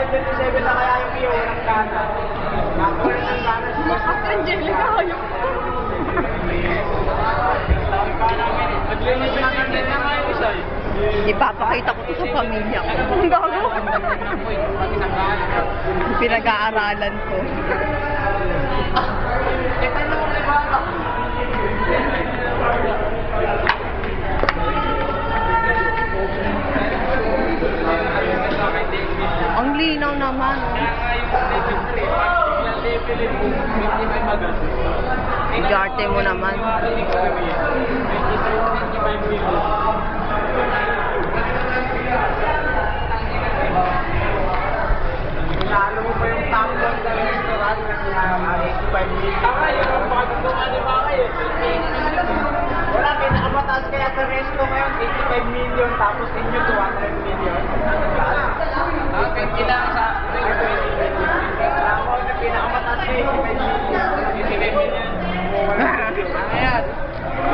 127 na kaya yung iyo ng kana. Nakakulit ng kana si Boss Angelica kayo. Ipapakita ko to sa pamilya ko. Ang gago. Pinag-aaralan ko. Ang linaw naman. Igarte mo naman. Inalo mo pa yung tamblon sa restaurant kasi 85 million. Tama yun, ang pagkakuha ni Maka eh. Wala, pinakamataas kaya sa resto ngayon, 85 million, tapos inyo 200 million.